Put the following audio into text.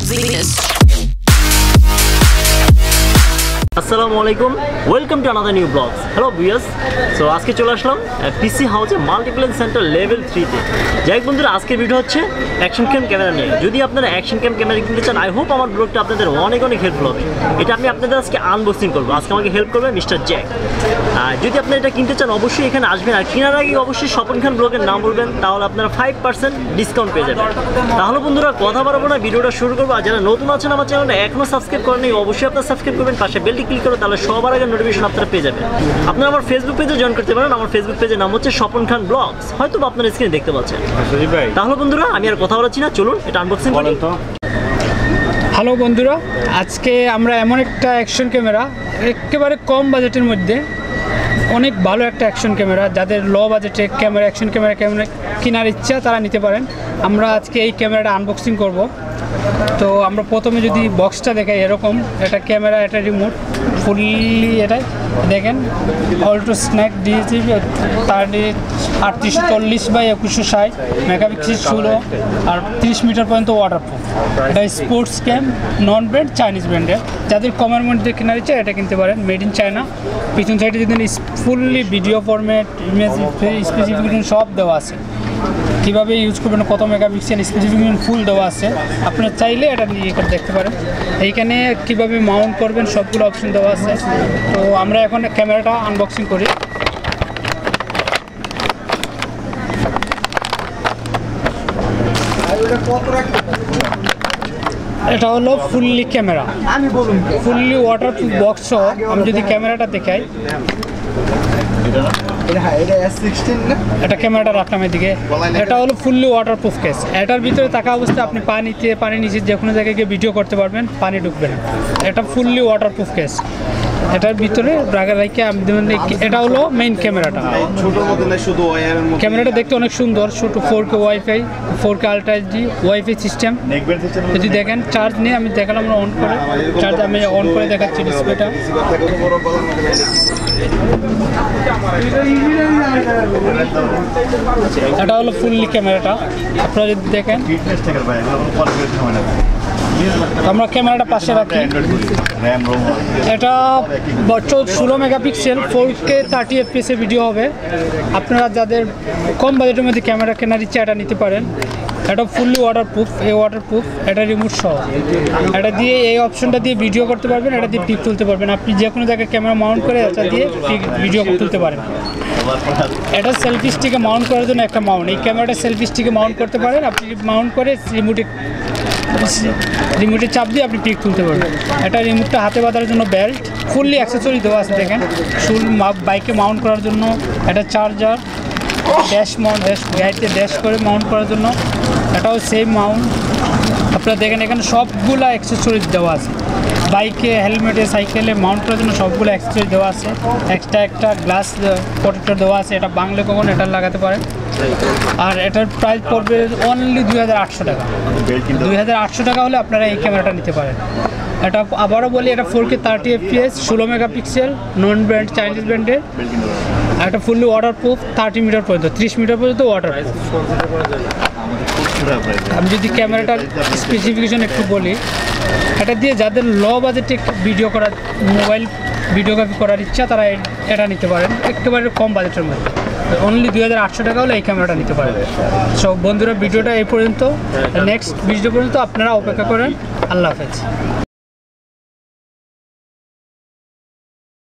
Venus. Assalamualaikum, welcome to another new vlog. Hello viewers. So আজকে চলে আসলাম পিসি হাউসে মাল্টিপ্লেন centre level 3 তে। যাই বন্ধুরা, আজকের ভিডিও হচ্ছে অ্যাকশন ক্যাম ক্যামেরা নিয়ে। যদি আপনারা অ্যাকশন ক্যাম ক্যামেরা কিনতে চান, আই হোপ আমার ব্লগটা আপনাদের অনেক হেল্পফুল হবে। এটা আমি আপনাদের আজকে আনবক্সিং করব। আজকে আমাকে হেল্প করবে মিস্টার জ্যাক। যদি আপনারা এটা কিনতে চান অবশ্যই এখানে আসবেন, আর কেনার আগে অবশ্যই স্বপন খান ব্লগের নাম বলবেন, তাহলে আপনারা 5% ডিসকাউন্ট পেয়ে যাবেন। তাহলে বন্ধুরা কথা বাড়াবো না, ভিডিওটা শুরু করবো। আর যারা নতুন আছেন আমার চ্যানেলটা এখনো সাবস্ক্রাইব করেননি, অবশ্যই আপনারা সাবস্ক্রাইব করবেন, পাশে বেলটি ক্লিক করে, তাহলে সবার আগে নোটিফিকেশন আপনারা পেয়ে যাবেন। আপনারা আমার ফেসবুক পেজে জয়েন করতে পারেন। আমার ফেসবুক পেজের নাম হচ্ছে স্বপন খান ব্লগস, হয়তো আপনারা স্ক্রিনে দেখতে পাচ্ছেন। তাহলে বন্ধুরা আমি আর কথা বলাচ্ছি না, চলুন এটা আনবক্সিং করি। হ্যালো বন্ধুরা, আজকে আমরা এমন একটা অ্যাকশন ক্যামেরা, একেবারে কম বাজেটের মধ্যে অনেক ভালো একটা অ্যাকশন ক্যামেরা, যাদের লো বাজেটে অ্যাকশন ক্যামেরা কেনার ইচ্ছা তারা নিতে পারেন। আমরা আজকে এই ক্যামেরাটা আনবক্সিং করব। তো আমরা প্রথমে যদি বক্সটা দেখাই, এরকম একটা ক্যামেরা, একটা রিমোট ফুললি, এটা দেখেন অল্টো স্ন্যাক দিয়েছি, 3840x2160 মেগাপিক্সেল 16 আর 30 মিটার পর্যন্ত ওয়াটারপ্রুফ। এটা স্পোর্টস ক্যাম, নন ব্র্যান্ড, চাইনিজ ব্র্যান্ডের। যাদের কমের মধ্যে কেনার ইচ্ছা এটা কিনতে পারেন, মেড ইন চায়না। পিছন সাইডে যদি fully video format, image specification সব দেওয়া আছে, কীভাবে ইউজ করবেন, কত মেগাপিক্সেল স্পেসিফিকেশন ফুল দেওয়া আছে। আপনারা চাইলে এটা নিয়ে দেখতে পারেন। এইখানে কীভাবে মাউন্ট করবেন সবগুলো অপশন দেওয়া আছে। তো আমরা এখন ক্যামেরাটা আনবক্সিং করি। এটা হলো fully camera, fully waterproof box সহ। আমি যদি ক্যামেরাটা দেখাই, এটা ক্যামেরাটা রাখলাম এদিকে। এটা হলো ফুললি ওয়াটারপ্রুফ কেস। এটার ভিতরে থাকা অবস্থায় আপনি পানি নিচে যে কোনো জায়গায় গিয়ে ভিডিও করতে পারবেন, পানি ঢুকবে না। এটা ফুললি ওয়াটারপ্রুফ কেস। এটার ভিতরে এটা হলো মেইন ক্যামেরাটা। ক্যামেরাটা দেখতে অনেক সুন্দর, ছোট 4K wifi, 4K ultra HD wifi system. যদি দেখেন চার্জ নিয়ে আমি দেখালাম, আমরা অন করে চার্জ আমি অন করে দেখাচ্ছি ডিসপ্লেটা। এটা হলো ফুললি ক্যামেরাটা, আপনারা যদি দেখেন। আমরা ক্যামেরাটা পাশে রাখি। এটা 16 মেগাপিক্সেল 4K 30 FPS এর ভিডিও হবে। আপনারা যাদের কম বাজেটের মধ্যে ক্যামেরা কেনার ইচ্ছা এটা নিতে পারেন। এটা ফুললি ওয়াটারপ্রুফ, এটা রিমোট সহ। এটা দিয়ে এই অপশনটা দিয়ে ভিডিও করতে পারবেন, এটা দিয়ে পিক তুলতে পারবেন। আপনি যে কোনো জায়গায় ক্যামেরা মাউন্ট করে এটা দিয়ে ভিডিও তুলতে পারেন। এটা সেলফি স্টিকে মাউন্ট করার জন্য একটা মাউন্ট। এই ক্যামেরাটা সেলফি স্টিকে মাউন্ট করতে পারেন। আপনি মাউন্ট করে রিমোটে চাপ দিয়ে আপনি পিক তুলতে পারবেন। এটা রিমোটটা হাতে বাঁধার জন্য বেল্ট, ফুললি অ্যাক্সেসরি দেওয়া আছে। দেখেন বাইকে মাউন্ট করার জন্য এটা চার্জার, গাড়িতে ড্যাশ করে মাউন্ট করার জন্য এটাও সেম মাউন্ট। আপনারা দেখেন এখানে সবগুলো অ্যাক্সেসরিজ দেওয়া আছে। বাইকে, হেলমেটে, সাইকেলে মাউন্ট করার জন্য সবগুলো অ্যাক্সেসরিজ দেওয়া আছে। এক্সট্রা একটা গ্লাস প্রোটেক্টর দেওয়া আছে, এটা বাংলা কখন এটা লাগাতে পারেন। আর এটার প্রাইস পড়বে অনলি 2800 টাকা। 2800 টাকা হলে আপনারা এই ক্যামেরাটা নিতে পারেন। এটা আবারও বলি, এটা 4K 30 FPS 16 মেগাপিক্সেল, নন ব্র্যান্ড, চাইনিজ ব্র্যান্ডের। এটা ফুললি ওয়াটারপ্রুফ, 30 মিটার পর্যন্ত, 30 মিটার পর্যন্ত ওয়াটারপ্রুফ। আমি যদি ক্যামেরাটার স্পেসিফিকেশন একটু বলি, এটা দিয়ে যাদের লো বাজেটে মোবাইল ভিডিওগ্রাফি করার ইচ্ছা তারা এটা নিতে পারেন, একেবারে কম বাজেটের মধ্যে। অনলি 2800 টাকা হলে এই ক্যামেরাটা নিতে পারেন। সব বন্ধুরা, ভিডিওটা এই পর্যন্ত। নেক্সট ভিডিও পর্যন্ত আপনারা অপেক্ষা করেন। আল্লাহ হাফেজ।